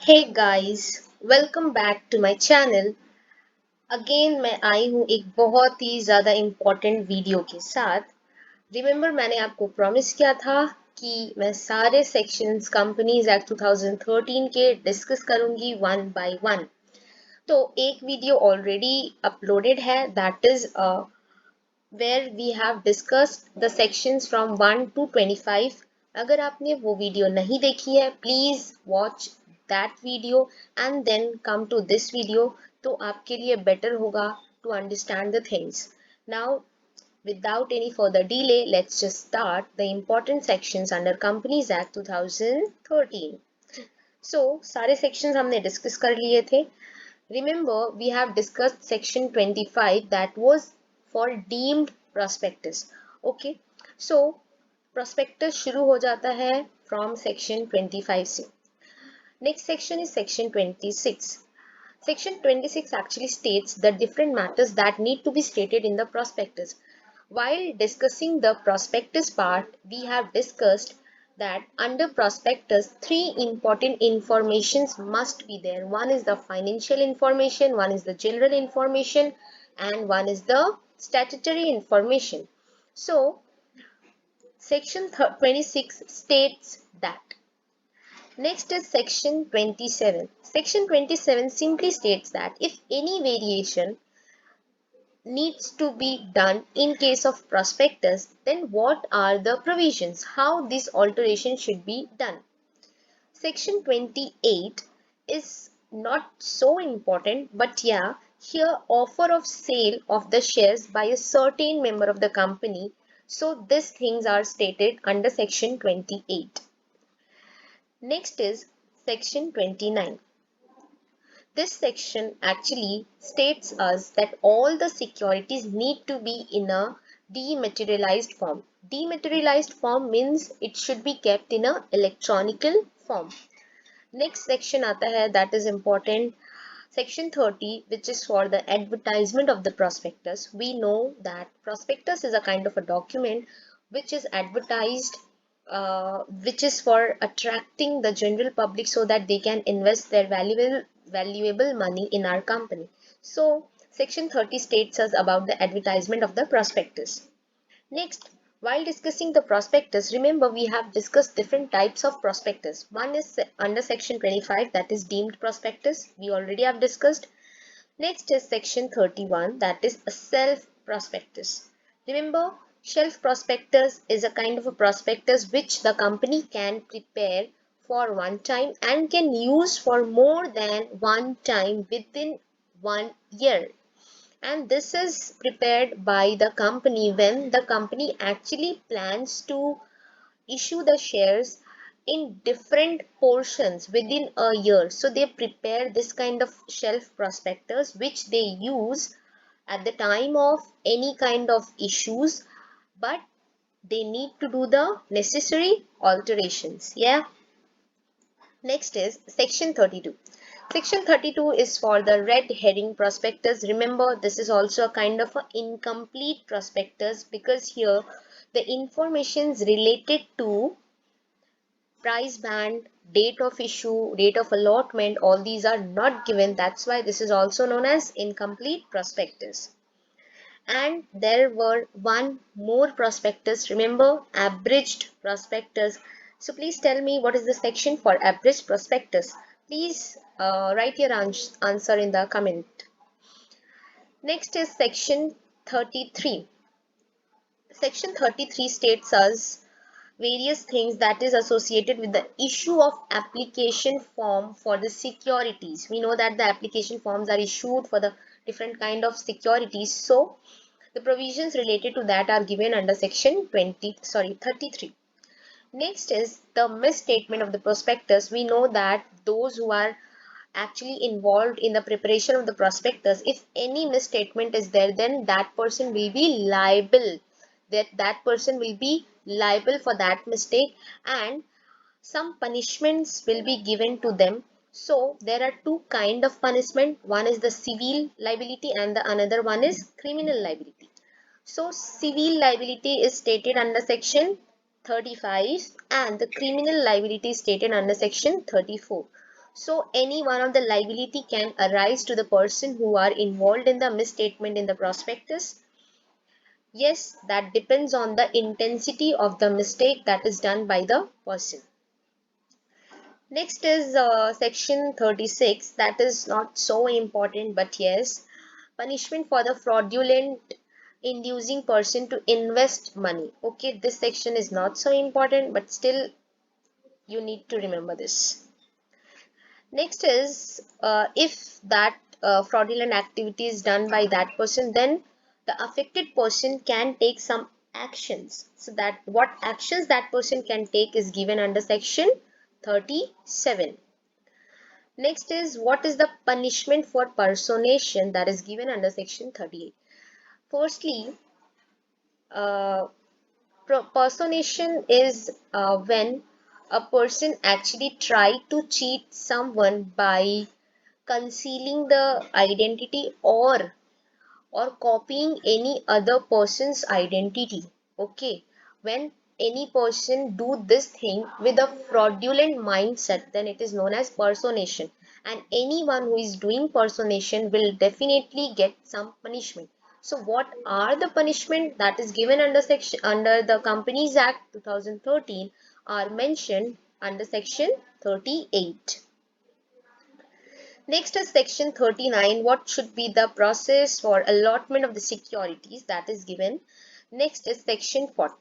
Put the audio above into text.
Hey guys, welcome back to my channel. Again मैं आई हूँ एक बहुत ही ज़्यादा इम्पोर्टेंट वीडियो के साथ। रिमेंबर मैंने आपको प्रॉमिस किया था कि मैं सारे सेक्शंस कंपनीज एक्ट 2013 के डिस्कस करूंगी वन बाय वन। तो एक वीडियो ऑलरेडी अपलोडेड है, that is where we have discussed the sections from 1 to 25. अगर आपने वो वीडियो नहीं देखी है, please watch that video and then come to this video, तो आपके लिए बेटर होगा to understand the things. Now without any further delay, let's just start the important sections under Companies Act 2013. So सारे sections हमने discuss कर लिए थे. Remember, we have discussed section 25 that was for deemed prospectus. Okay, so prospectus शुरू हो जाता है from section 25 से. Next section is section 26. Section 26 actually states the different matters that need to be stated in the prospectus. While discussing the prospectus part, we have discussed that under prospectus, three important informations must be there. One is the financial information, one is the general information, and one is the statutory information. So, section 26 states that. Next is section 27. Section 27 simply states that if any variation needs to be done in case of prospectus, then what are the provisions, how this alteration should be done. Section 28 is not so important, but yeah, here offer of sale of the shares by a certain member of the company. So these things are stated under section 28. Next is section 29. This section actually states us that all the securities need to be in a dematerialized form. Dematerialized form means it should be kept in a electronical form. Next section आता है, that is important, section 30, which is for the advertisement of the prospectus. We know that prospectus is a kind of a document which is advertised, which is for attracting the general public so that they can invest their valuable money in our company. So section 30 states us about the advertisement of the prospectus. Next, while discussing the prospectus, remember we have discussed different types of prospectus. One is under section 25, that is deemed prospectus. We already have discussed. Next is section 31, that is a self prospectus. Remember, shelf prospectus is a kind of a prospectus which the company can prepare for one time and can use for more than one time within 1 year. And this is prepared by the company when the company actually plans to issue the shares in different portions within a year. So they prepare this kind of shelf prospectus which they use at the time of any kind of issues, but they need to do the necessary alterations. Yeah. Next is section 32. Section 32 is for the red herring prospectus. Remember, this is also a kind of an incomplete prospectus because here the informations related to price band, date of issue, date of allotment, all these are not given. That's why this is also known as incomplete prospectus. And there were one more prospectus. Remember, abridged prospectus. So please tell me what is the section for abridged prospectus. Please write your answer in the comment. Next is section 33. Section 33 states us various things that is associated with the issue of application form for the securities. We know that the application forms are issued for the different kind of securities. So the provisions related to that are given under section 33. Next is the misstatement of the prospectus. We know that those who are actually involved in the preparation of the prospectus, if any misstatement is there, then that person will be liable. That person will be liable for that mistake, and some punishments will be given to them. So there are two kind of punishment. One is the civil liability and the another one is criminal liability. So civil liability is stated under section 35 and the criminal liability is stated under section 34. So any one of the liability can arise to the person who are involved in the misstatement in the prospectus. Yes, that depends on the intensity of the mistake that is done by the person. Next is section 36, that is not so important, but yes, punishment for the fraudulent inducing person to invest money. Okay, this section is not so important, but still you need to remember this. Next is if that fraudulent activity is done by that person, then the affected person can take some actions. So that what actions that person can take is given under section 37. Next is what is the punishment for personation, that is given under section 38. Firstly, uh, personation is when a person actually try to cheat someone by concealing the identity or copying any other person's identity. Okay, when any person do this thing with a fraudulent mindset, then it is known as personation, and anyone who is doing personation will definitely get some punishment. So what are the punishment that is given under section under the Companies Act 2013 are mentioned under section 38. Next is section 39. What should be the process for allotment of the securities, that is given. Next is section 40.